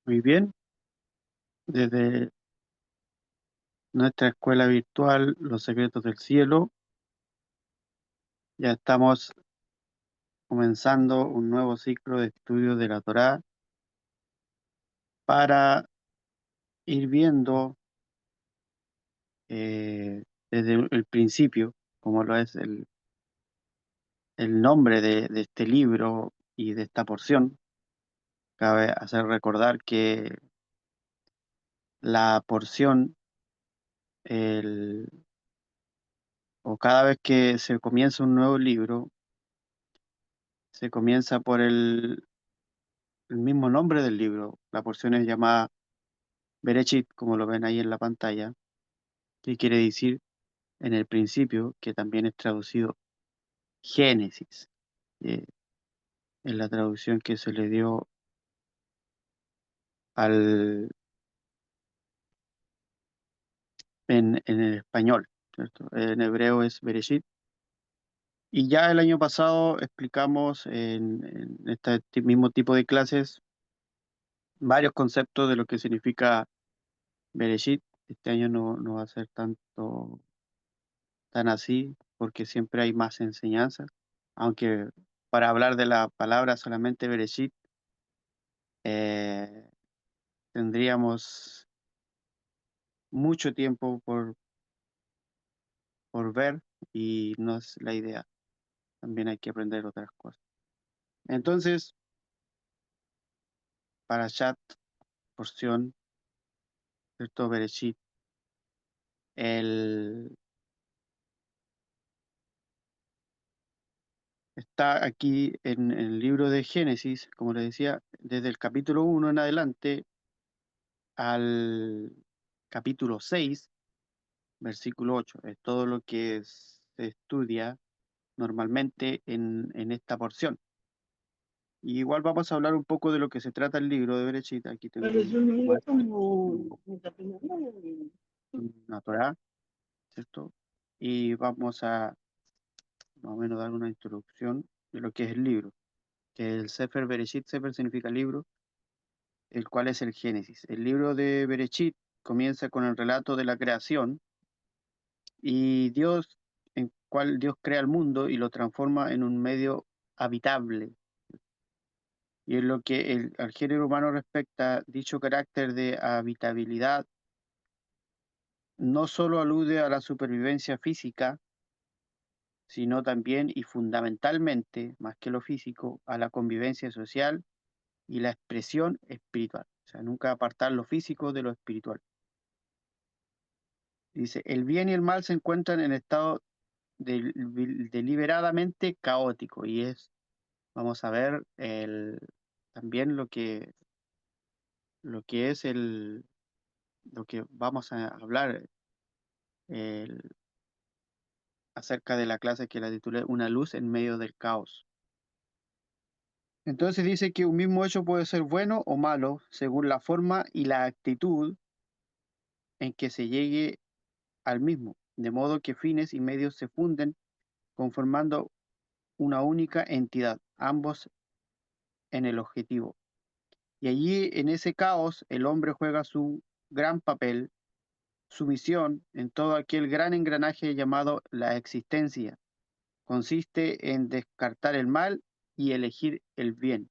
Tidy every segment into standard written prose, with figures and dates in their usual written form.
Muy bien, desde nuestra escuela virtual, Los Secretos del Cielo, ya estamos comenzando un nuevo ciclo de estudio de la Torá para ir viendo desde el principio, como lo es el nombre de este libro y de esta porción. Cabe hacer recordar que la porción, el, o cada vez que se comienza un nuevo libro, se comienza por el mismo nombre del libro. La porción es llamada Bereshit, como lo ven ahí en la pantalla, que quiere decir en el principio, que también es traducido Génesis. Eh, es la traducción que se le dio al, en el español, ¿cierto? En hebreo es Bereshit. Y ya el año pasado explicamos en este mismo tipo de clases varios conceptos de lo que significa Bereshit. Este año no va a ser tan así, porque siempre hay más enseñanzas, aunque para hablar de la palabra solamente Bereshit, eh, tendríamos mucho tiempo por ver y no es la idea, también hay que aprender otras cosas. Entonces, para chat, porción, ¿cierto? Bereshit, el, está aquí en el libro de Génesis, como les decía, desde el capítulo 1 en adelante al capítulo 6 versículo 8. Es todo lo que se estudia normalmente en esta porción. Y igual vamos a hablar un poco de lo que se trata el libro de Bereshit. Aquí tengo Pero es un libro como un- metafinal. una Torá, ¿cierto? Y vamos a más o menos dar una introducción de lo que es el libro, que el Sefer Bereshit, Sefer significa libro, el cual es el Génesis. El libro de Bereshit comienza con el relato de la creación y Dios, en cual Dios crea el mundo y lo transforma en un medio habitable. Y en lo que al género humano respecta, dicho carácter de habitabilidad no solo alude a la supervivencia física, sino también y fundamentalmente, más que lo físico, a la convivencia social y la expresión espiritual. O sea, nunca apartar lo físico de lo espiritual. Dice, el bien y el mal se encuentran en estado deliberadamente caótico y vamos a ver también lo que es lo que vamos a hablar el- acerca de la clase que la titulé Una luz en medio del caos. Entonces dice que un mismo hecho puede ser bueno o malo según la forma y la actitud en que se llegue al mismo, de modo que fines y medios se funden conformando una única entidad, ambos en el objetivo. Y allí en ese caos el hombre juega su gran papel, su misión en todo aquel gran engranaje llamado la existencia. Consiste en descartar el mal y elegir el bien.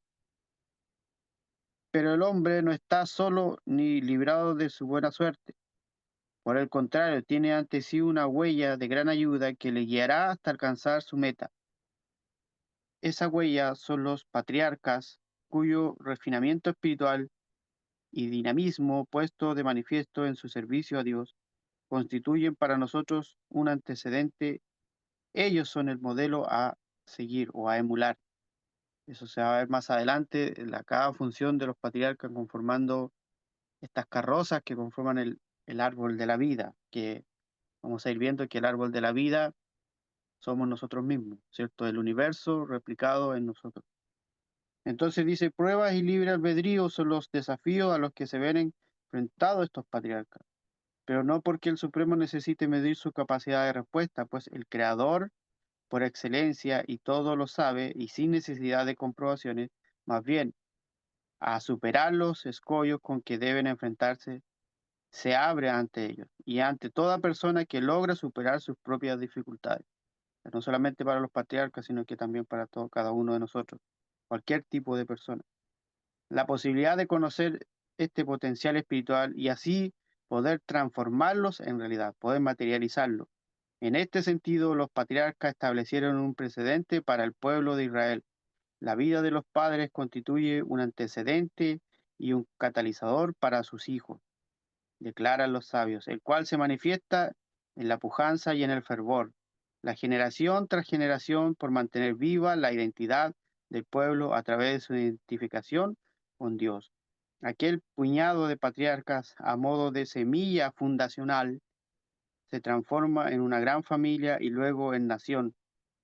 Pero el hombre no está solo ni librado de su buena suerte. Por el contrario, tiene ante sí una huella de gran ayuda que le guiará hasta alcanzar su meta. Esa huella son los patriarcas, cuyo refinamiento espiritual y dinamismo puesto de manifiesto en su servicio a Dios constituyen para nosotros un antecedente. Ellos son el modelo a seguir o a emular. Eso se va a ver más adelante, cada función de los patriarcas conformando estas carrozas que conforman el árbol de la vida, que vamos a ir viendo que el árbol de la vida somos nosotros mismos, ¿cierto? El universo replicado en nosotros. Entonces dice, pruebas y libre albedrío son los desafíos a los que se ven enfrentados estos patriarcas, pero no porque el Supremo necesite medir su capacidad de respuesta, pues el Creador, por excelencia, y todo lo sabe, y sin necesidad de comprobaciones, más bien a superar los escollos con que deben enfrentarse, se abre ante ellos y ante toda persona que logra superar sus propias dificultades. No solamente para los patriarcas, sino que también para todo, cada uno de nosotros, cualquier tipo de persona. La posibilidad de conocer este potencial espiritual y así poder transformarlos en realidad, poder materializarlo. En este sentido, los patriarcas establecieron un precedente para el pueblo de Israel. La vida de los padres constituye un antecedente y un catalizador para sus hijos, declaran los sabios, el cual se manifiesta en la pujanza y en el fervor, la generación tras generación por mantener viva la identidad del pueblo a través de su identificación con Dios. Aquel puñado de patriarcas a modo de semilla fundacional se transforma en una gran familia y luego en nación,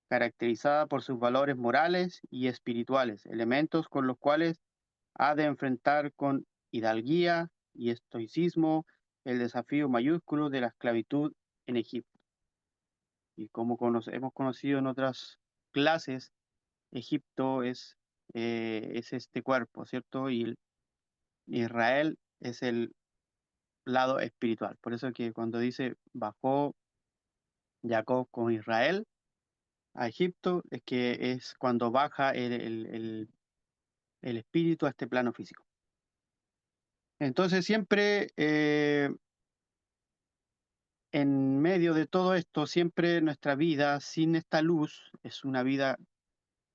caracterizada por sus valores morales y espirituales, elementos con los cuales ha de enfrentar con hidalguía y estoicismo el desafío mayúsculo de la esclavitud en Egipto. Y como hemos conocido en otras clases, Egipto es este cuerpo, ¿cierto? Y Israel es el lado espiritual. Por eso que cuando dice bajó Jacob con Israel a Egipto, es que es cuando baja el espíritu a este plano físico. Entonces siempre en medio de todo esto, siempre nuestra vida sin esta luz es una vida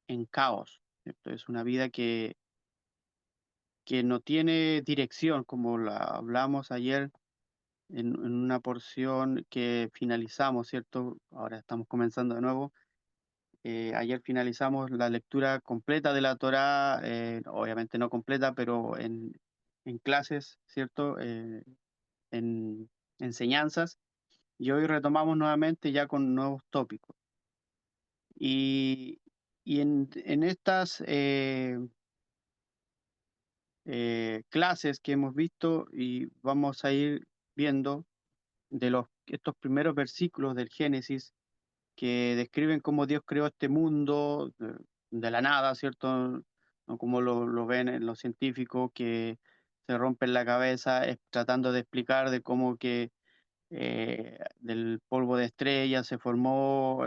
en caos, ¿cierto? Es una vida que no tiene dirección, como la hablamos ayer en una porción que finalizamos, ¿cierto? Ahora estamos comenzando de nuevo. Ayer finalizamos la lectura completa de la Torá, obviamente no completa, pero en clases, ¿cierto? En enseñanzas. Y hoy retomamos nuevamente ya con nuevos tópicos. Y, y en estas clases que hemos visto y vamos a ir viendo de estos primeros versículos del Génesis que describen cómo Dios creó este mundo de la nada, ¿cierto? No como lo ven en los científicos que se rompen la cabeza tratando de explicar de cómo que del polvo de estrellas se formó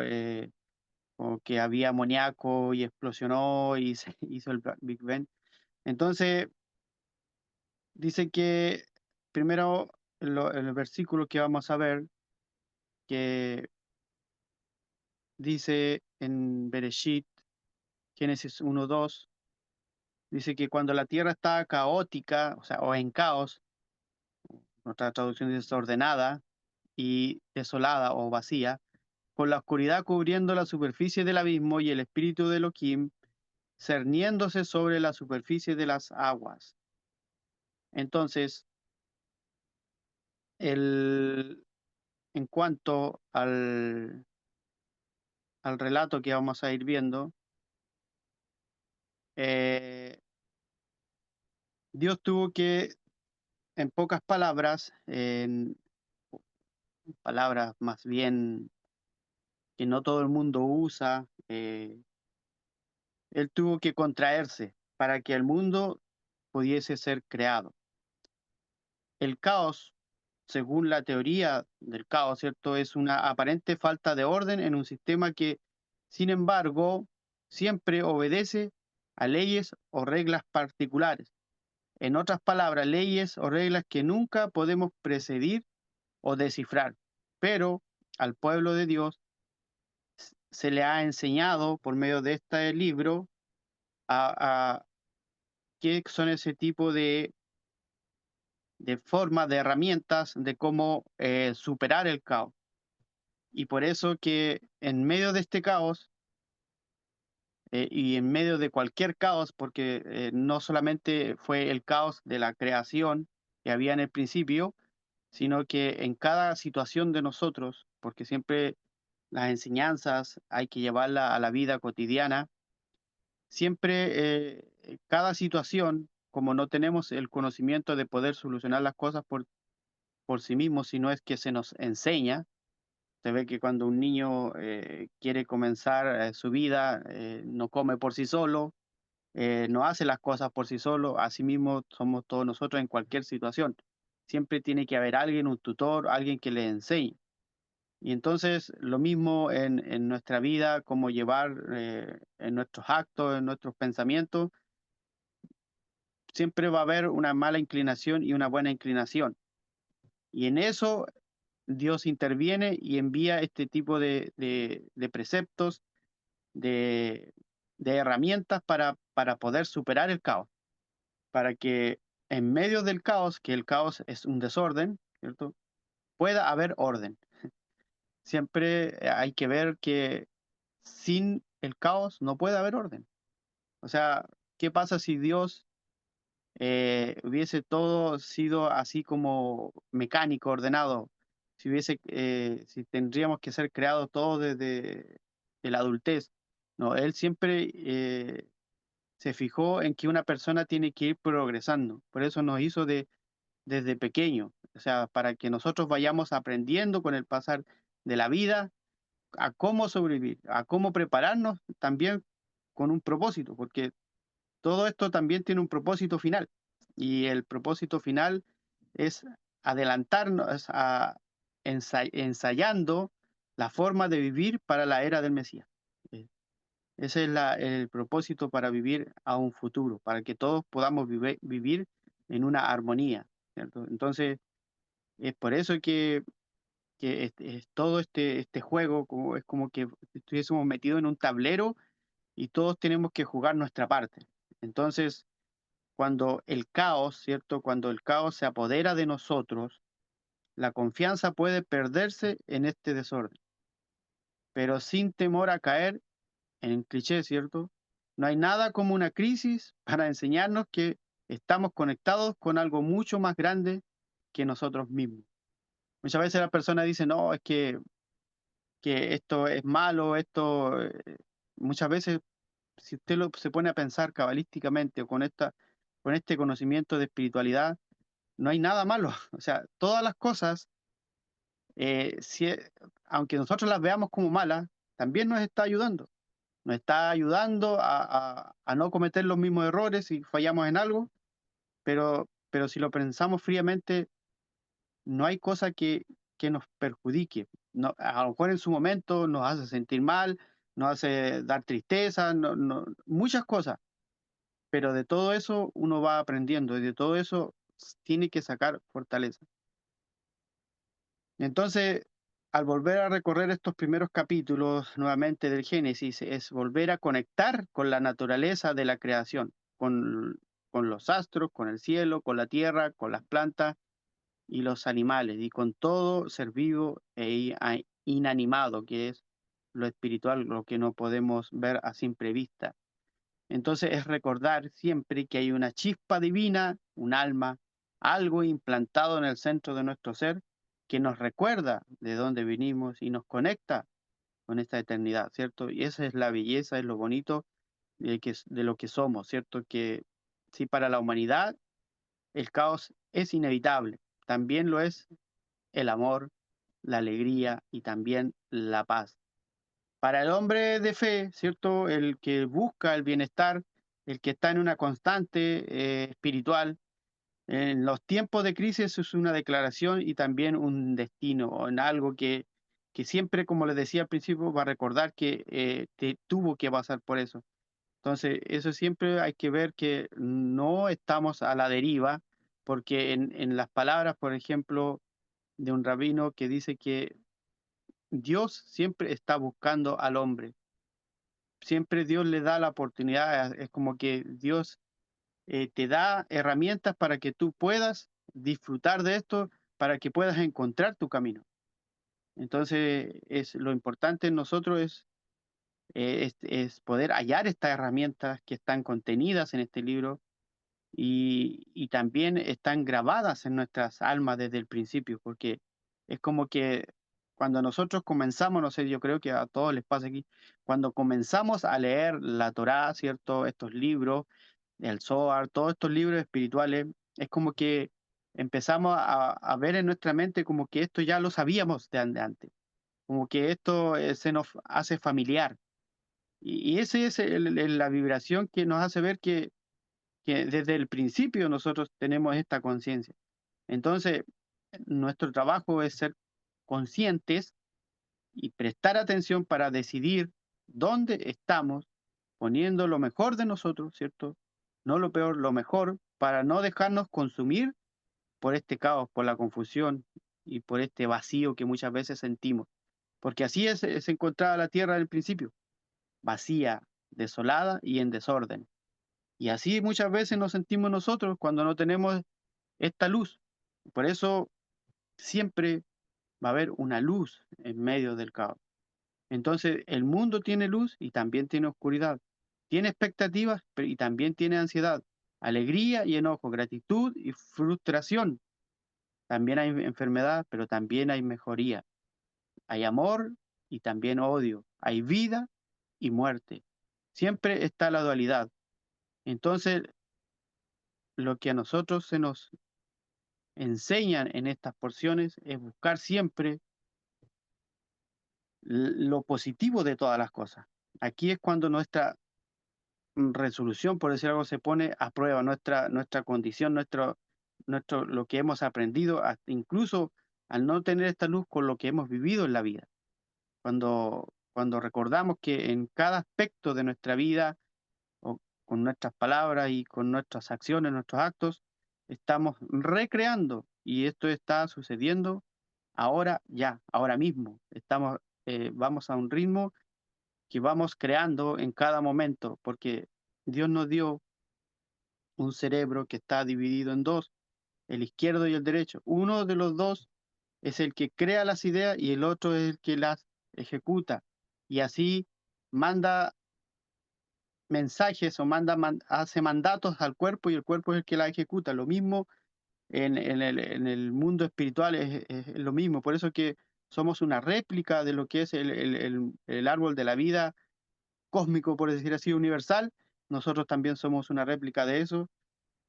o que había amoníaco y explosionó y se hizo el Big Bang. Entonces, dice que primero el versículo que vamos a ver, que dice en Bereshit, Génesis 1:2, dice que cuando la tierra está caótica, o sea, o en caos, otra traducción dice desordenada y desolada o vacía, con la oscuridad cubriendo la superficie del abismo y el espíritu de Elohim cerniéndose sobre la superficie de las aguas. Entonces, en cuanto al relato que vamos a ir viendo, Dios tuvo que, en pocas palabras, en palabras más bien que no todo el mundo usa, Él tuvo que contraerse para que el mundo pudiese ser creado. El caos, según la teoría del caos, ¿cierto? Es una aparente falta de orden en un sistema que, sin embargo, siempre obedece a leyes o reglas particulares. En otras palabras, leyes o reglas que nunca podemos precedir o descifrar. Pero al pueblo de Dios se le ha enseñado por medio de este libro a qué son ese tipo de formas, de herramientas de cómo superar el caos. Y por eso que en medio de este caos y en medio de cualquier caos, porque no solamente fue el caos de la creación que había en el principio, sino que en cada situación de nosotros, porque siempre las enseñanzas hay que llevarlas a la vida cotidiana, siempre cada situación, como no tenemos el conocimiento de poder solucionar las cosas por sí mismos, sino es que se nos enseña. Se ve que cuando un niño quiere comenzar su vida, no come por sí solo, no hace las cosas por sí solo, así mismo somos todos nosotros en cualquier situación. Siempre tiene que haber alguien, un tutor, alguien que le enseñe. Y entonces lo mismo en nuestra vida, cómo llevar en nuestros actos, en nuestros pensamientos, siempre va a haber una mala inclinación y una buena inclinación. Y en eso Dios interviene y envía este tipo de preceptos, de, de herramientas para poder superar el caos, para que en medio del caos, que el caos es un desorden, ¿cierto? Pueda haber orden. Siempre hay que ver que sin el caos no puede haber orden. O sea, ¿qué pasa si Dios hubiese todo sido así como mecánico, ordenado? Si tendríamos que ser creados todos desde la adultez. No, Él siempre se fijó en que una persona tiene que ir progresando. Por eso nos hizo desde pequeño. O sea, para que nosotros vayamos aprendiendo con el pasar de la vida a cómo sobrevivir, a cómo prepararnos también con un propósito, porque todo esto también tiene un propósito final. Y el propósito final es adelantarnos ensayando la forma de vivir para la era del Mesías. Eh, Ese es el propósito para vivir a un futuro, para que todos podamos vivir en una armonía, ¿cierto? Entonces, es por eso que todo este juego es como que estuviésemos metidos en un tablero y todos tenemos que jugar nuestra parte. Entonces, cuando el caos, ¿cierto? Cuando el caos se apodera de nosotros, la confianza puede perderse en este desorden, pero sin temor a caer en el cliché, ¿cierto? No hay nada como una crisis para enseñarnos que estamos conectados con algo mucho más grande que nosotros mismos. Muchas veces las personas dicen, no, es que esto es malo, muchas veces, si usted se pone a pensar cabalísticamente o con este conocimiento de espiritualidad, no hay nada malo. O sea, todas las cosas, eh, si e- aunque nosotros las veamos como malas, también nos está ayudando. Nos está ayudando a no cometer los mismos errores si fallamos en algo, pero si lo pensamos fríamente, no hay cosa que nos perjudique. No, a lo mejor en su momento nos hace sentir mal, nos hace dar tristeza, muchas cosas, pero de todo eso uno va aprendiendo y de todo eso tiene que sacar fortaleza. Entonces, al volver a recorrer estos primeros capítulos nuevamente del Génesis, es volver a conectar con la naturaleza de la creación, con los astros, con el cielo, con la tierra, con las plantas y los animales, y con todo ser vivo inanimado, que es lo espiritual, lo que no podemos ver a simple vista. Entonces es recordar siempre que hay una chispa divina, un alma, algo implantado en el centro de nuestro ser que nos recuerda de dónde vinimos y nos conecta con esta eternidad, ¿cierto? Y esa es la belleza, es lo bonito de lo que somos, ¿cierto? Que si para la humanidad el caos es inevitable, también lo es el amor, la alegría y también la paz. Para el hombre de fe, ¿cierto? El que busca el bienestar, el que está en una constante espiritual, en los tiempos de crisis es una declaración y también un destino, o en algo que siempre, como les decía al principio, va a recordar que tuvo que pasar por eso. Entonces, eso siempre hay que ver que no estamos a la deriva, porque en las palabras, por ejemplo, de un rabino que dice que Dios siempre está buscando al hombre. Siempre Dios le da la oportunidad, es como que Dios te da herramientas para que tú puedas disfrutar de esto, para que puedas encontrar tu camino. Entonces, lo importante en nosotros es poder hallar estas herramientas que están contenidas en este libro y también están grabadas en nuestras almas desde el principio, porque es como que cuando nosotros comenzamos, no sé, yo creo que a todos les pasa aquí, cuando comenzamos a leer la Torá, ¿cierto? Estos libros, el Zohar, todos estos libros espirituales, es como que empezamos a ver en nuestra mente como que esto ya lo sabíamos de antes, como que esto se nos hace familiar. Y ese es la vibración que nos hace ver que desde el principio nosotros tenemos esta conciencia. Entonces, nuestro trabajo es ser conscientes y prestar atención para decidir dónde estamos poniendo lo mejor de nosotros, ¿cierto? No lo peor, lo mejor, para no dejarnos consumir por este caos, por la confusión y por este vacío que muchas veces sentimos. Porque así es encontrada la tierra al principio, vacía, desolada y en desorden. Y así muchas veces nos sentimos nosotros cuando no tenemos esta luz. Por eso siempre va a haber una luz en medio del caos. Entonces, el mundo tiene luz y también tiene oscuridad. Tiene expectativas y también tiene ansiedad, alegría y enojo, gratitud y frustración. También hay enfermedad, pero también hay mejoría. Hay amor y también odio. Hay vida y muerte. Siempre está la dualidad. Entonces, lo que a nosotros se nos enseñan en estas porciones es buscar siempre lo positivo de todas las cosas. Aquí es cuando nuestra resolución, por decir algo, se pone a prueba, nuestra condición, lo que hemos aprendido, incluso al no tener esta luz con lo que hemos vivido en la vida. Cuando recordamos que en cada aspecto de nuestra vida, o con nuestras palabras y con nuestras acciones, nuestros actos, estamos recreando, y esto está sucediendo ahora ya, ahora mismo. Vamos a un ritmo que vamos creando en cada momento, porque Dios nos dio un cerebro que está dividido en dos, el izquierdo y el derecho. Uno de los dos es el que crea las ideas y el otro es el que las ejecuta. Y así manda mensajes o hace mandatos al cuerpo y el cuerpo es el que la ejecuta. Lo mismo en el mundo espiritual es lo mismo. Por eso que somos una réplica de lo que es el árbol de la vida cósmico, por decir así, universal. Nosotros también somos una réplica de eso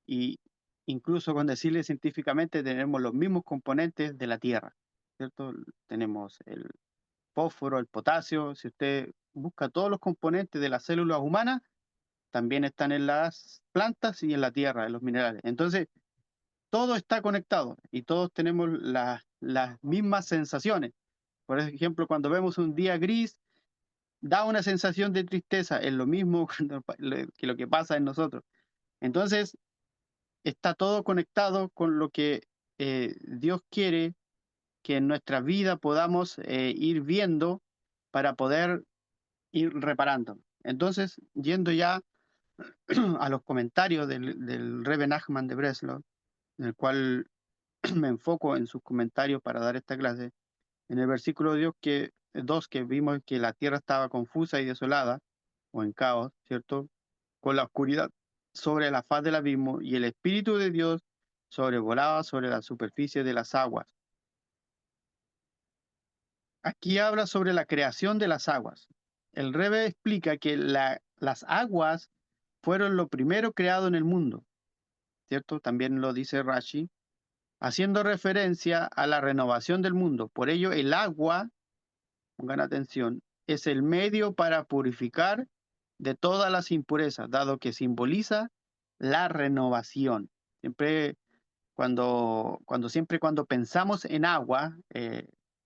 y incluso con decirle científicamente tenemos los mismos componentes de la Tierra, ¿cierto? Tenemos el fósforo, el potasio. Si usted busca todos los componentes de las células humanas, también están en las plantas y en la tierra, en los minerales. Entonces, todo está conectado y todos tenemos las mismas sensaciones. Por ejemplo, cuando vemos un día gris, da una sensación de tristeza, es lo mismo que lo que pasa en nosotros. Entonces, está todo conectado con lo que Dios quiere que en nuestra vida podamos ir viendo para poder ir reparando. Entonces, yendo ya a los comentarios del Rebbe Nachman de Breslau, en el cual me enfoco en sus comentarios para dar esta clase, en el versículo 2 que vimos que la tierra estaba confusa y desolada, o en caos, ¿cierto? Con la oscuridad sobre la faz del abismo y el Espíritu de Dios sobrevolaba sobre la superficie de las aguas. Aquí habla sobre la creación de las aguas. El Rebbe explica que las aguas fueron lo primero creado en el mundo, ¿cierto? También lo dice Rashi, haciendo referencia a la renovación del mundo. Por ello, el agua, pongan atención, es el medio para purificar de todas las impurezas, dado que simboliza la renovación. Siempre cuando pensamos en agua,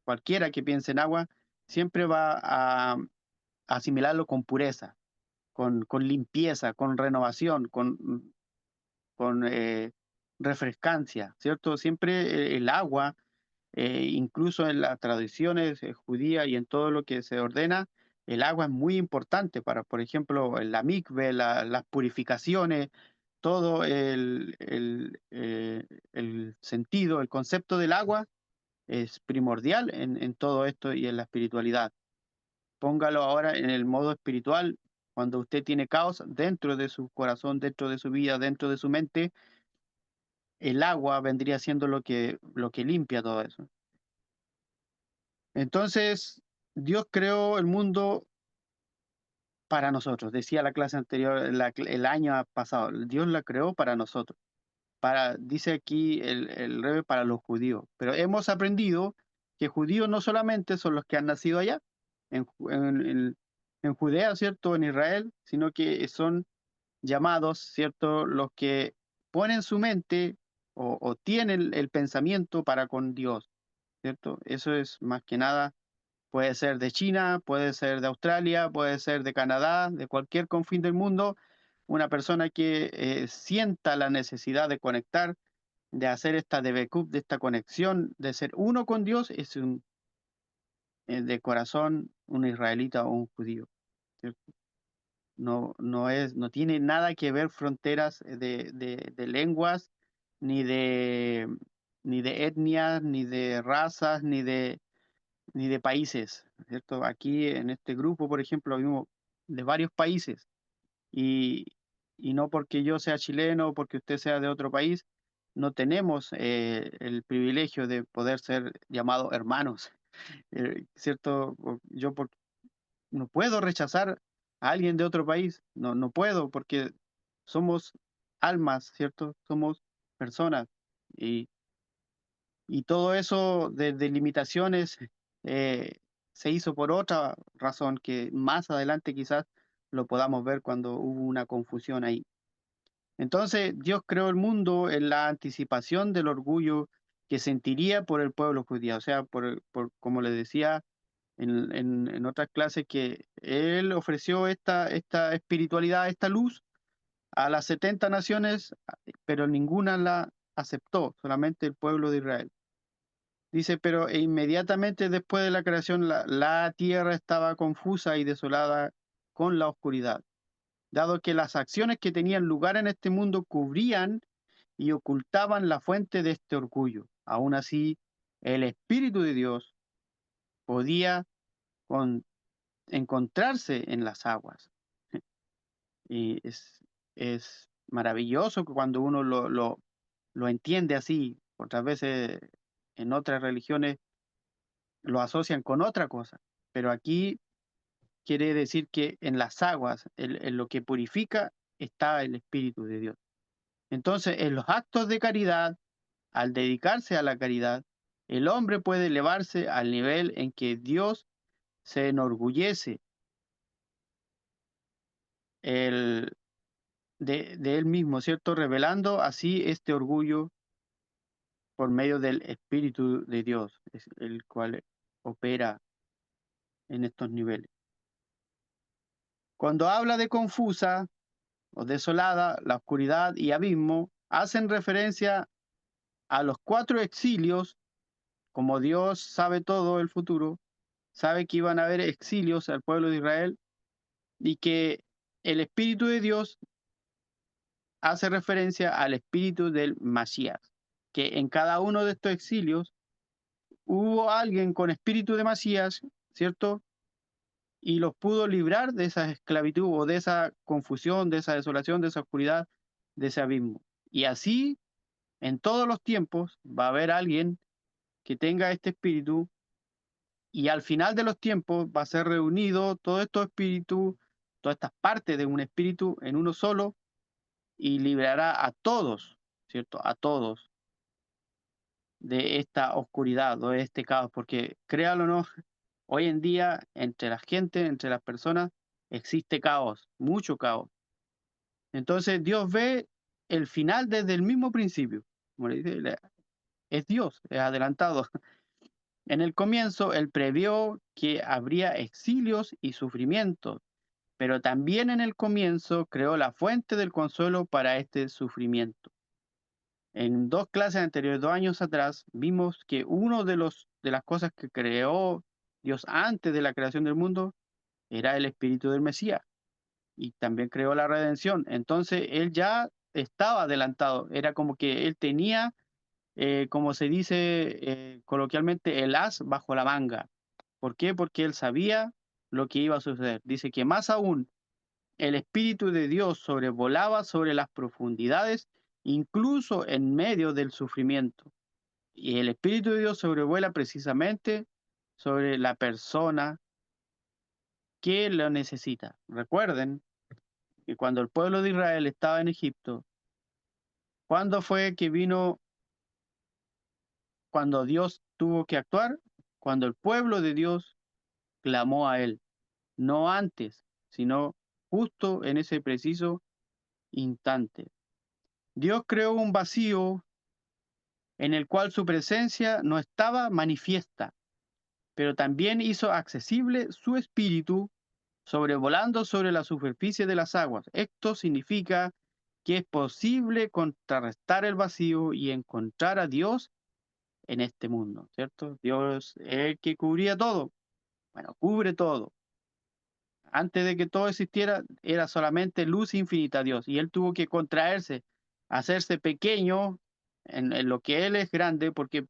cualquiera que piense en agua, siempre va a asimilarlo con pureza, con limpieza, con renovación, con refrescancia, ¿cierto? Siempre el agua, incluso en las tradiciones judías y en todo lo que se ordena, el agua es muy importante para, por ejemplo, en la mikve, las purificaciones, todo el sentido, el concepto del agua es primordial en todo esto y en la espiritualidad. Póngalo ahora en el modo espiritual, cuando usted tiene caos dentro de su corazón, dentro de su vida, dentro de su mente, el agua vendría siendo lo que limpia todo eso. Entonces, Dios creó el mundo para nosotros. Decía la clase anterior, el año pasado, Dios la creó para nosotros. Dice aquí el Rebbe, para los judíos. Pero hemos aprendido que judíos no solamente son los que han nacido allá, en en Judea, ¿cierto? En Israel, sino que son llamados, ¿cierto? Los que ponen su mente o tienen el pensamiento para con Dios, ¿cierto? Eso es más que nada, puede ser de China, puede ser de Australia, puede ser de Canadá, de cualquier confín del mundo, una persona que sienta la necesidad de conectar, de hacer esta debekut, de esta conexión, de ser uno con Dios, es de corazón un israelita o un judío, ¿cierto? No tiene nada que ver fronteras de lenguas, ni de, ni de etnias, ni de razas, ni de países, ¿cierto? Aquí en este grupo, por ejemplo, vimos de varios países y, y no porque yo sea chileno o porque usted sea de otro país, no tenemos el privilegio de poder ser llamados hermanos, ¿cierto? Yo no puedo rechazar a alguien de otro país, no puedo porque somos almas, ¿cierto? Somos personas y, y todo eso de limitaciones eh, se hizo por otra razón que más adelante quizás lo podamos ver cuando hubo una confusión ahí. Entonces Dios creó el mundo en la anticipación del orgullo que sentiría por el pueblo judío, o sea, como les decía en otras clases, que él ofreció esta espiritualidad, esta luz a las 70 naciones, pero ninguna la aceptó, solamente el pueblo de Israel. Dice, pero inmediatamente después de la creación la tierra estaba confusa y desolada con la oscuridad, dado que las acciones que tenían lugar en este mundo cubrían y ocultaban la fuente de este orgullo. Aún así, el Espíritu de Dios podía con, encontrarse en las aguas. Y es maravilloso que cuando uno lo entiende así. Otras veces en otras religiones lo asocian con otra cosa, pero aquí quiere decir que en las aguas, en lo que purifica, está el Espíritu de Dios. Entonces, en los actos de caridad, al dedicarse a la caridad, el hombre puede elevarse al nivel en que Dios se enorgullece el, de él mismo, ¿cierto? Revelando así este orgullo por medio del Espíritu de Dios, es el cual opera en estos niveles. Cuando habla de confusa o desolada, la oscuridad y abismo, hacen referencia a los 4 exilios. Como Dios sabe todo el futuro, sabe que iban a haber exilios al pueblo de Israel y que el Espíritu de Dios hace referencia al Espíritu del Masías, que en cada uno de estos exilios hubo alguien con espíritu de Masías, ¿cierto? Y los pudo librar de esa esclavitud o de esa confusión, de esa desolación, de esa oscuridad, de ese abismo. Y así, en todos los tiempos, va a haber alguien que tenga este espíritu y al final de los tiempos va a ser reunido todo estos espíritus, todas estas partes de un espíritu en uno solo y liberará a todos, ¿cierto? A todos de esta oscuridad o de este caos, porque créalo o no, hoy en día entre la gente, entre las personas, existe caos, mucho caos. Entonces Dios ve el final desde el mismo principio. Como le dice, es Dios, es adelantado. En el comienzo, Él previó que habría exilios y sufrimientos, pero también en el comienzo creó la fuente del consuelo para este sufrimiento. En 2 clases anteriores, 2 años atrás, vimos que uno de las cosas que creó Dios antes de la creación del mundo era el espíritu del Mesías y también creó la redención. Entonces él ya estaba adelantado, era como que él tenía, como se dice coloquialmente, el as bajo la manga. ¿Por qué? Porque él sabía lo que iba a suceder. Dice que más aún el Espíritu de Dios sobrevolaba sobre las profundidades, incluso en medio del sufrimiento. Y el Espíritu de Dios sobrevuela precisamente sobre la persona que lo necesita. Recuerden que cuando el pueblo de Israel estaba en Egipto, ¿cuándo fue que vino, cuando Dios tuvo que actuar? Cuando el pueblo de Dios clamó a él. no antes, sino justo en ese preciso instante. Dios creó un vacío en el cual su presencia no estaba manifiesta, pero también hizo accesible su espíritu sobrevolando sobre la superficie de las aguas. Esto significa que es posible contrarrestar el vacío y encontrar a Dios en este mundo, ¿cierto? Dios es el que cubría todo. Bueno, cubre todo. Antes de que todo existiera, era solamente luz infinita Dios. Y Él tuvo que contraerse, hacerse pequeño en lo que Él es grande, porque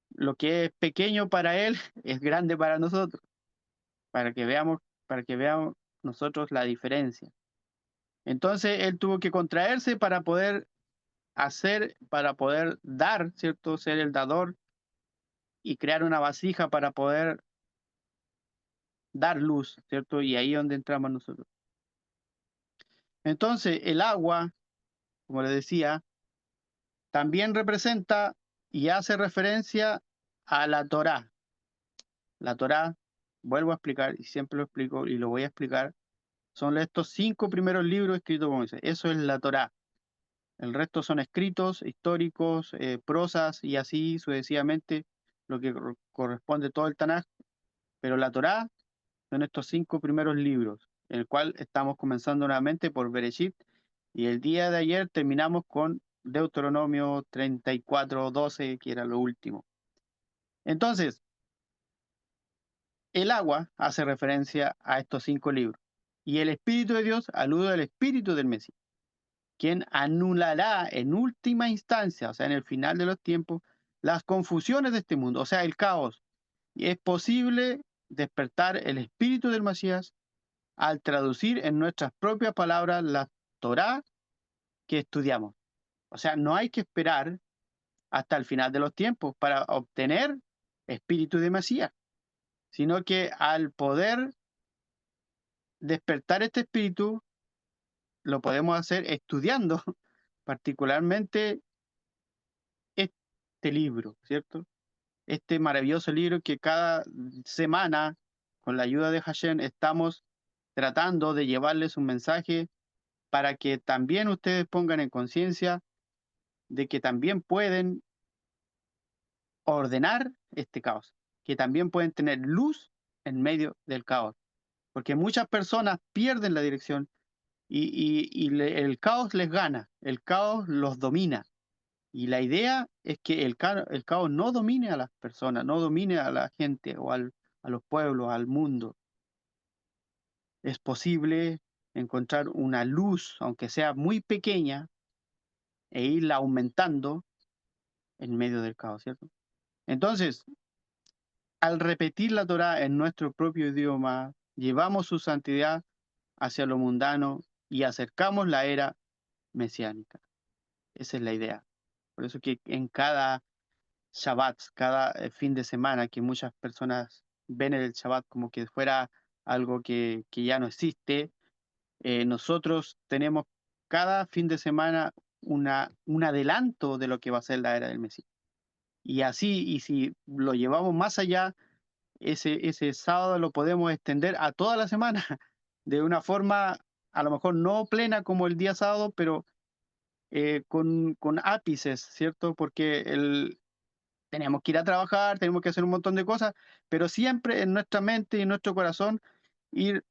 lo que es pequeño para Él es grande para nosotros, para que veamos, para que veamos nosotros la diferencia. Entonces Él tuvo que contraerse para poder hacer, para poder dar, ¿cierto? Ser el dador y crear una vasija para poder dar luz, ¿cierto? Y ahí es donde entramos nosotros. Entonces, el agua, como les decía, también representa y hace referencia a la Torá. La Torá, vuelvo a explicar, y siempre lo explico y lo voy a explicar, son estos 5 primeros libros escritos por Moisés. Eso es la Torá. El resto son escritos históricos, prosas y así sucesivamente, lo que corresponde todo el Tanaj. Pero la Torá son estos 5 primeros libros, en el cual estamos comenzando nuevamente por Bereshit. Y el día de ayer terminamos con Deuteronomio 34:12, que era lo último. Entonces, el agua hace referencia a estos 5 libros. Y el Espíritu de Dios alude al Espíritu del Mesías, quien anulará en última instancia, o sea, en el final de los tiempos, las confusiones de este mundo, o sea, el caos. Y es posible despertar el Espíritu del Mesías al traducir en nuestras propias palabras la Torá que estudiamos. O sea, no hay que esperar hasta el final de los tiempos para obtener espíritu de Mesías, sino que al poder despertar este espíritu, lo podemos hacer estudiando particularmente este libro, ¿cierto? Este maravilloso libro que cada semana, con la ayuda de Hashem, estamos tratando de llevarles un mensaje para que también ustedes pongan en conciencia de que también pueden ordenar este caos, que también pueden tener luz en medio del caos, porque muchas personas pierden la dirección y el caos les gana, el caos los domina. Y la idea es que el caos no domine a las personas, no domine a la gente o a los pueblos, al mundo. Es posible encontrar una luz, aunque sea muy pequeña, e irla aumentando en medio del caos, ¿cierto? Entonces, al repetir la Torá en nuestro propio idioma, llevamos su santidad hacia lo mundano y acercamos la era mesiánica. Esa es la idea. Por eso que en cada Shabbat, cada fin de semana, que muchas personas ven el Shabbat como que fuera algo que ya no existe, nosotros tenemos cada fin de semana un adelanto de lo que va a ser la era del Mesías. Y así, y si lo llevamos más allá, ese sábado lo podemos extender a toda la semana de una forma a lo mejor no plena como el día sábado, pero con ápices, ¿cierto? Porque tenemos que ir a trabajar, tenemos que hacer un montón de cosas, pero siempre en nuestra mente y en nuestro corazón ir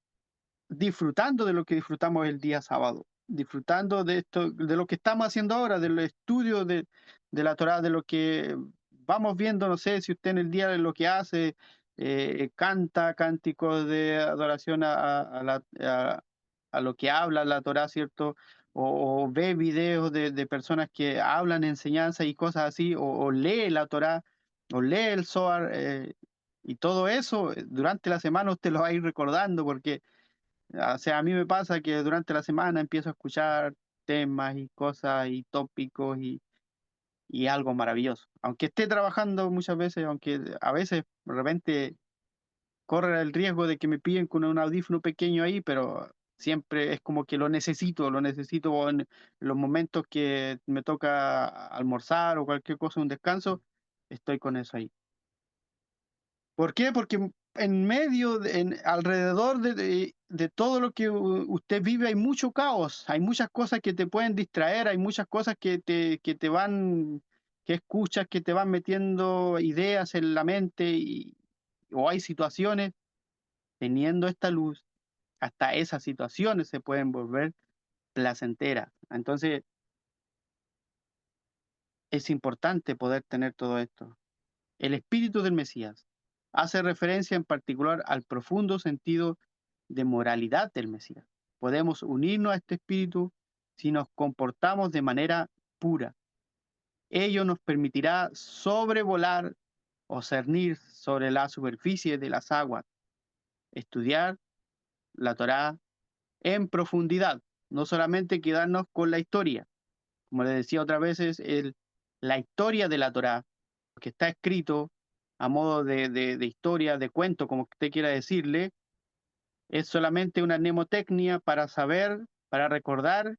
disfrutando de lo que disfrutamos el día sábado, disfrutando de esto, de lo que estamos haciendo ahora, del estudio de la Torá, de lo que vamos viendo, no sé si usted en el día de lo que hace, canta cánticos de adoración a lo que habla la Torá, ¿cierto? O ve videos de personas que hablan enseñanza y cosas así, o lee la Torá, o lee el Zohar, y todo eso durante la semana usted lo va a ir recordando porque o sea, a mí me pasa que durante la semana empiezo a escuchar temas y cosas y tópicos y algo maravilloso. Aunque esté trabajando muchas veces, aunque a veces de repente corre el riesgo de que me pillen con un audífono pequeño ahí, pero siempre es como que lo necesito en los momentos que me toca almorzar o cualquier cosa, un descanso, estoy con eso ahí. ¿Por qué? Porque en medio, alrededor de todo lo que usted vive hay mucho caos, hay muchas cosas que te pueden distraer, hay muchas cosas que te van, que escuchas, que te van metiendo ideas en la mente, o hay situaciones, teniendo esta luz, hasta esas situaciones se pueden volver placenteras. Entonces, es importante poder tener todo esto. El espíritu del Mesías hace referencia en particular al profundo sentido de moralidad del Mesías. Podemos unirnos a este espíritu si nos comportamos de manera pura. Ello nos permitirá sobrevolar o cernir sobre la superficie de las aguas, estudiar la Torá en profundidad, no solamente quedarnos con la historia. Como les decía otras veces, la historia de la Torá, que está escrito a modo de historia, de cuento, como usted quiera decirle, es solamente una mnemotecnia para saber, para recordar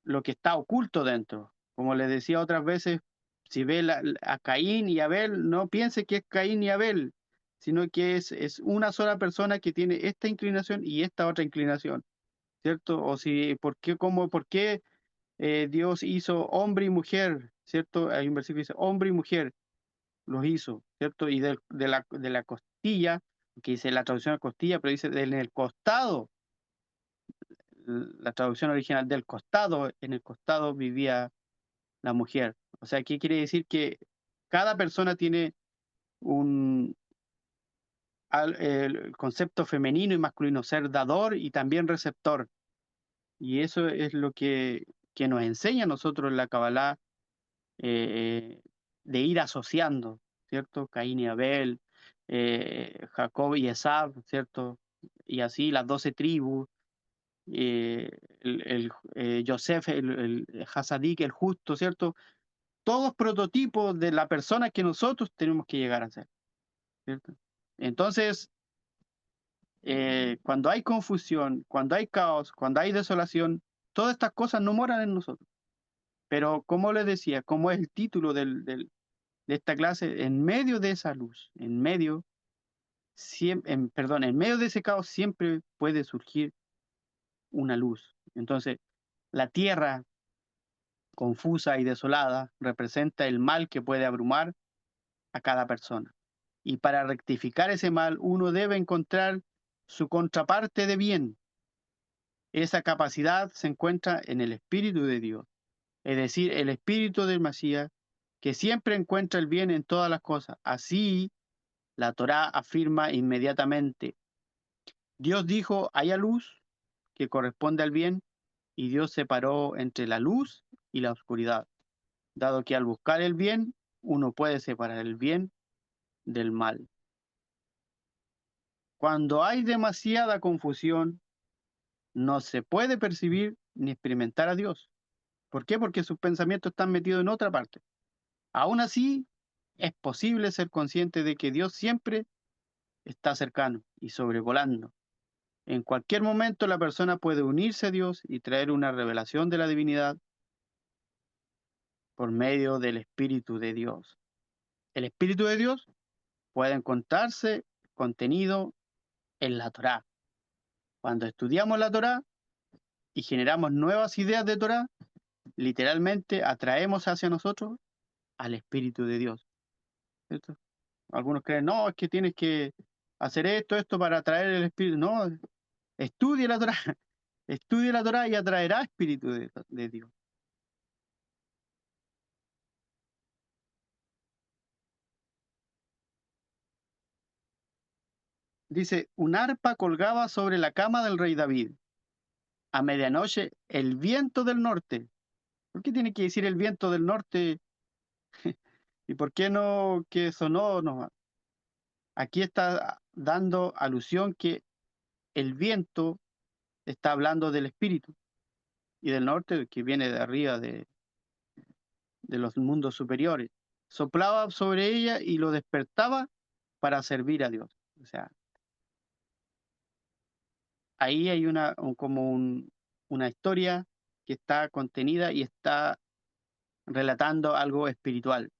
lo que está oculto dentro. Como les decía otras veces, si ve a Caín y Abel, no piense que es Caín y Abel, sino que es una sola persona que tiene esta inclinación y esta otra inclinación, ¿cierto? O si, por qué Dios hizo hombre y mujer, ¿cierto? Hay un versículo que dice, hombre y mujer los hizo, ¿cierto? Y de la costilla, que dice la traducción de costilla, pero dice en el costado, la traducción original del costado, en el costado vivía la mujer. O sea, ¿qué quiere decir? Que cada persona tiene el concepto femenino y masculino, ser dador y también receptor. Y eso es lo que nos enseña a nosotros en la Kabbalah, de ir asociando, ¿cierto? Caín y Abel, Jacob y Esab, ¿cierto? Y así las 12 tribus, Yosef, el Hasadik, el justo, ¿cierto? Todos prototipos de la persona que nosotros tenemos que llegar a ser, ¿cierto? Entonces, cuando hay confusión, cuando hay caos, cuando hay desolación, todas estas cosas no moran en nosotros. Pero como les decía, como es el título de esta clase, en medio de esa luz, en medio de ese caos siempre puede surgir una luz. Entonces, la tierra confusa y desolada representa el mal que puede abrumar a cada persona. Y para rectificar ese mal, uno debe encontrar su contraparte de bien. Esa capacidad se encuentra en el Espíritu de Dios, es decir, el Espíritu del Mesías, que siempre encuentra el bien en todas las cosas. Así, la Torá afirma inmediatamente, Dios dijo, haya luz, que corresponde al bien, y Dios separó entre la luz y la oscuridad, dado que al buscar el bien, uno puede separar el bien del mal. Cuando hay demasiada confusión, no se puede percibir ni experimentar a Dios. ¿Por qué? Porque sus pensamientos están metidos en otra parte. Aún así, es posible ser consciente de que Dios siempre está cercano y sobrevolando. En cualquier momento la persona puede unirse a Dios y traer una revelación de la divinidad por medio del Espíritu de Dios. El Espíritu de Dios puede encontrarse contenido en la Torá. Cuando estudiamos la Torá y generamos nuevas ideas de Torá, literalmente atraemos hacia nosotros al Espíritu de Dios, ¿cierto? Algunos creen, no, es que tienes que hacer esto para atraer el Espíritu. No, estudie la Torá, estudie la Torá y atraerá Espíritu de Dios. Dice, un arpa colgaba sobre la cama del rey David. A medianoche, el viento del norte. ¿Por qué tiene que decir el viento del norte? ¿Y por qué no que sonó? No. Aquí está dando alusión que el viento está hablando del espíritu y del norte, que viene de arriba de los mundos superiores. Soplaba sobre ella y lo despertaba para servir a Dios. O sea, ahí hay una historia que está contenida y está relatando algo espiritual.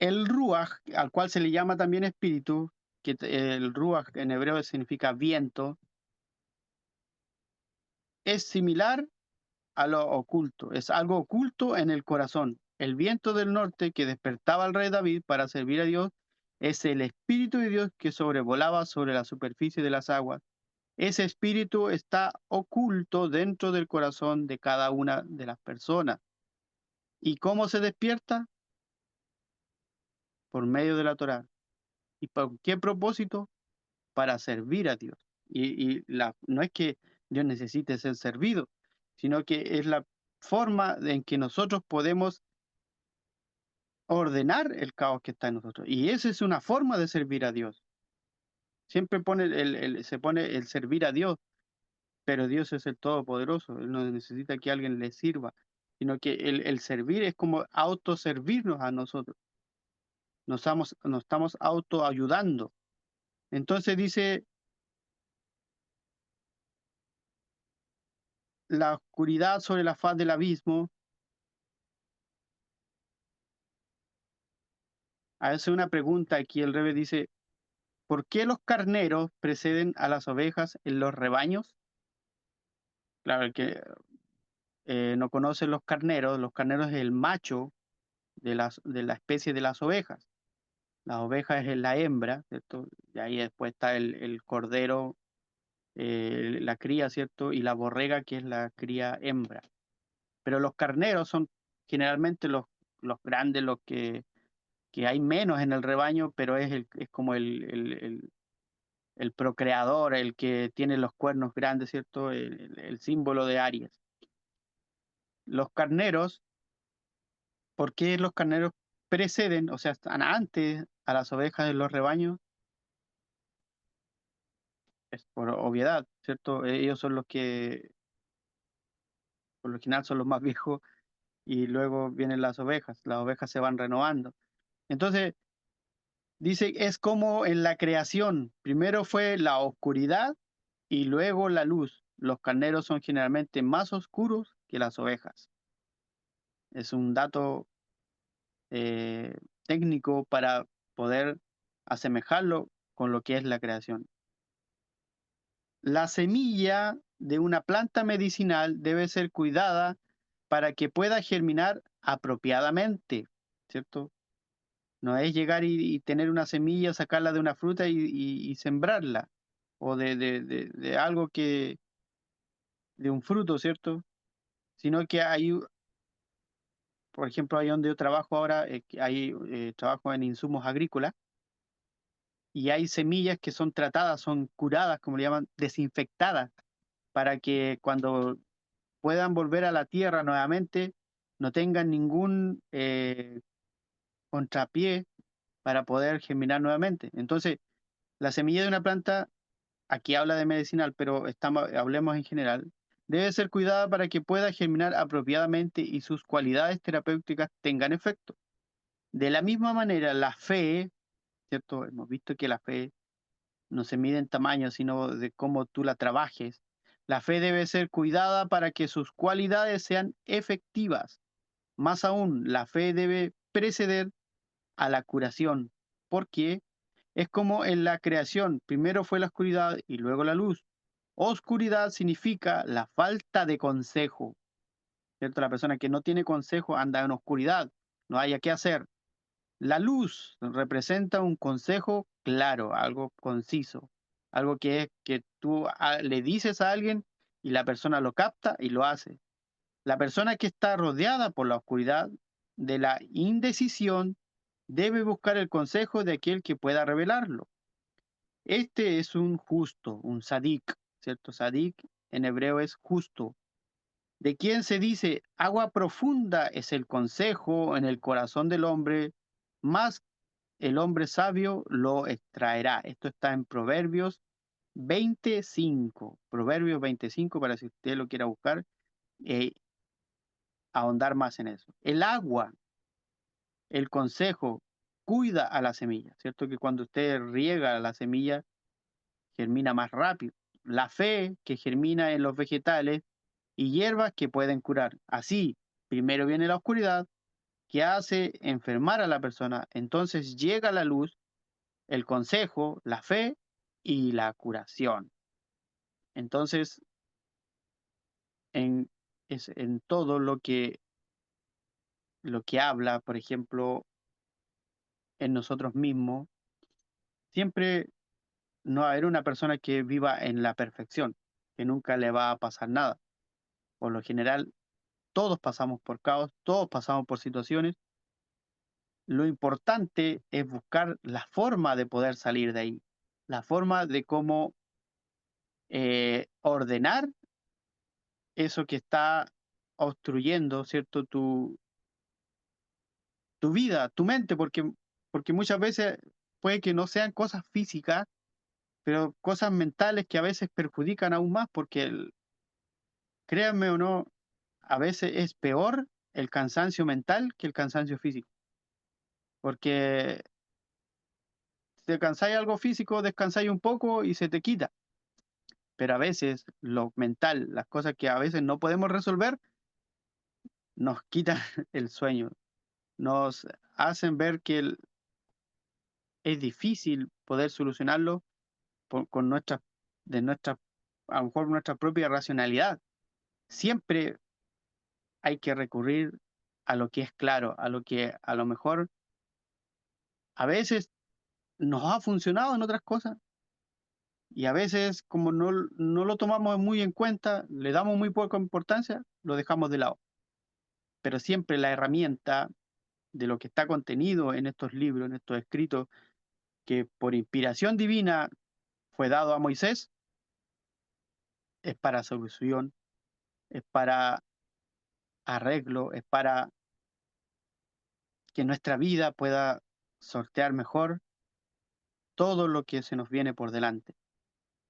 El ruaj, al cual se le llama también espíritu, que el ruaj en hebreo significa viento, es similar a lo oculto, es algo oculto en el corazón. El viento del norte que despertaba al rey David para servir a Dios es el Espíritu de Dios que sobrevolaba sobre la superficie de las aguas. Ese espíritu está oculto dentro del corazón de cada una de las personas. ¿Y cómo se despierta? Por medio de la Torá. ¿Y por qué propósito? Para servir a Dios. No es que Dios necesite ser servido, sino que es la forma en que nosotros podemos ordenar el caos que está en nosotros. Y esa es una forma de servir a Dios. Siempre se pone el servir a Dios, pero Dios es el Todopoderoso. Él no necesita que alguien le sirva, sino que el servir es como autoservirnos a nosotros. Nos estamos autoayudando. Entonces dice, la oscuridad sobre la faz del abismo. Hace una pregunta aquí, el Rebe dice, ¿por qué los carneros preceden a las ovejas en los rebaños? Claro, el que no conoce los carneros es el macho de la especie de las ovejas. Las ovejas es la hembra, ¿cierto? Y ahí después está el cordero, la cría, ¿cierto? Y la borrega, que es la cría hembra. Pero los carneros son generalmente los grandes, que hay menos en el rebaño, pero es como el procreador, el que tiene los cuernos grandes, ¿cierto? El símbolo de Aries. Los carneros, ¿por qué los carneros preceden, o sea, están antes a las ovejas de los rebaños? Es por obviedad, ¿cierto? Ellos son los que, por lo general, son los más viejos y luego vienen las ovejas se van renovando. Entonces, dice, es como en la creación, primero fue la oscuridad y luego la luz. Los carneros son generalmente más oscuros que las ovejas. Es un dato eh, técnico para poder asemejarlo con lo que es la creación. La semilla de una planta medicinal debe ser cuidada para que pueda germinar apropiadamente, ¿cierto? No es llegar y tener una semilla, sacarla de una fruta y sembrarla, o de algo de un fruto, ¿cierto? Sino que hay, por ejemplo, ahí donde yo trabajo ahora, trabajo en insumos agrícolas, y hay semillas que son tratadas, son curadas, como le llaman, desinfectadas, para que cuando puedan volver a la tierra nuevamente no tengan ningún contrapié para poder germinar nuevamente. Entonces, la semilla de una planta, aquí habla de medicinal, pero hablemos en general, debe ser cuidada para que pueda germinar apropiadamente y sus cualidades terapéuticas tengan efecto. De la misma manera, la fe, ¿cierto? Hemos visto que la fe no se mide en tamaño, sino de cómo tú la trabajes. La fe debe ser cuidada para que sus cualidades sean efectivas. Más aún, la fe debe preceder a la curación, porque es como en la creación, primero fue la oscuridad y luego la luz. Oscuridad significa la falta de consejo, ¿cierto? La persona que no tiene consejo anda en oscuridad, no haya qué hacer. La luz representa un consejo claro, algo conciso, algo que es que tú le dices a alguien y la persona lo capta y lo hace. La persona que está rodeada por la oscuridad de la indecisión debe buscar el consejo de aquel que pueda revelarlo. Este es un justo, un sadik, ¿cierto? Sadik en hebreo es justo, de quien se dice, agua profunda es el consejo en el corazón del hombre, más el hombre sabio lo extraerá. Esto está en Proverbios 25. Proverbios 25, para si usted lo quiera buscar, eh, ahondar más en eso. El agua, el consejo, cuida a la semilla, ¿cierto? Que cuando usted riega la semilla, germina más rápido. La fe, que germina en los vegetales, y hierbas que pueden curar. Así, primero viene la oscuridad, que hace enfermar a la persona. Entonces llega a la luz el consejo, la fe y la curación. Entonces, en, es en todo lo que habla, por ejemplo, en nosotros mismos, siempre no va a haber una persona que viva en la perfección, que nunca le va a pasar nada. Por lo general, todos pasamos por caos, todos pasamos por situaciones. Lo importante es buscar la forma de poder salir de ahí, la forma de cómo ordenar eso que está obstruyendo, ¿cierto? Tu vida, tu mente, porque muchas veces puede que no sean cosas físicas, pero cosas mentales que a veces perjudican aún más, porque créanme o no, a veces es peor el cansancio mental que el cansancio físico, porque si te cansáis algo físico, descansáis un poco y se te quita, pero a veces lo mental, las cosas que a veces no podemos resolver, nos quitan el sueño, nos hacen ver que es difícil poder solucionarlo con nuestra, a lo mejor nuestra propia racionalidad. Siempre hay que recurrir a lo que es claro, a lo que a lo mejor a veces nos ha funcionado en otras cosas y a veces como no lo tomamos muy en cuenta, le damos muy poca importancia, lo dejamos de lado. Pero siempre la herramienta de lo que está contenido en estos libros, en estos escritos, que por inspiración divina fue dado a Moisés, es para solución, es para arreglo, es para que nuestra vida pueda sortear mejor todo lo que se nos viene por delante.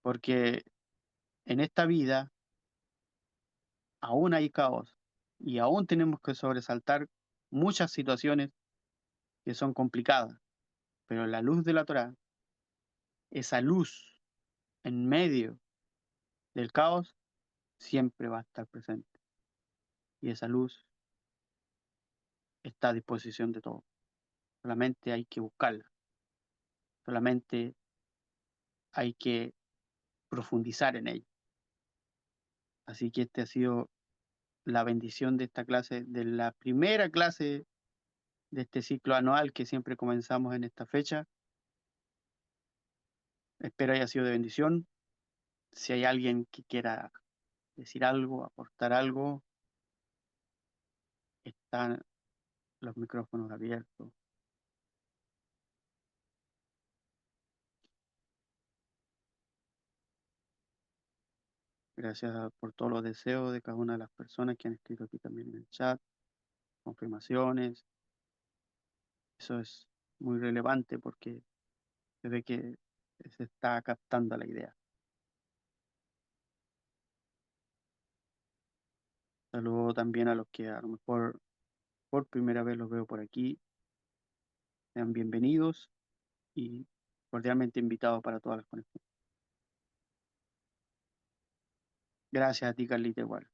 Porque en esta vida aún hay caos y aún tenemos que sobresaltar muchas situaciones que son complicadas. Pero la luz de la Torá, esa luz en medio del caos, siempre va a estar presente. Y esa luz está a disposición de todos. Solamente hay que buscarla. Solamente hay que profundizar en ella. Así que este ha sido la bendición de esta clase, de la primera clase de este ciclo anual que siempre comenzamos en esta fecha. Espero haya sido de bendición. Si hay alguien que quiera decir algo, aportar algo, están los micrófonos abiertos. Gracias por todos los deseos de cada una de las personas que han escrito aquí también en el chat, confirmaciones. Eso es muy relevante porque se ve que se está captando la idea. Saludo también a los que a lo mejor por primera vez los veo por aquí. Sean bienvenidos y cordialmente invitados para todas las conexiones. Gracias a ti, Carlita, igual.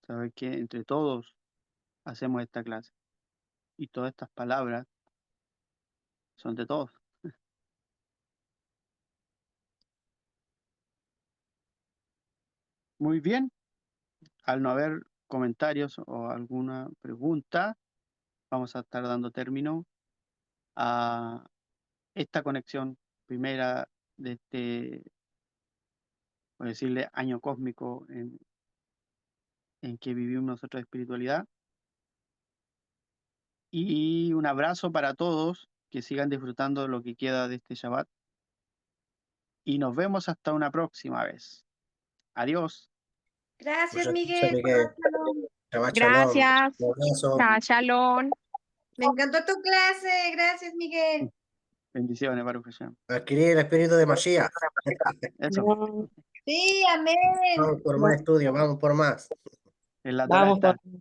Sabes que entre todos hacemos esta clase y todas estas palabras son de todos. Muy bien, al no haber comentarios o alguna pregunta, vamos a estar dando término a esta conexión primera de este, por decirle, año cósmico en que vivimos nosotros espiritualidad. Y un abrazo para todos, que sigan disfrutando de lo que queda de este Shabbat. Y nos vemos hasta una próxima vez. Adiós. Gracias, Muchas gracias, Miguel. Miguel. Shalom. Shabbat shalom. Gracias. Un abrazo. Shabbat Shalom. Me encantó tu clase. Gracias, Miguel. Bendiciones, Baruch Hashem. Adquirir el espíritu de Mashiach. Eso, Sí, amén. Vamos por más estudios, vamos por más. en la Torah Vamos está. por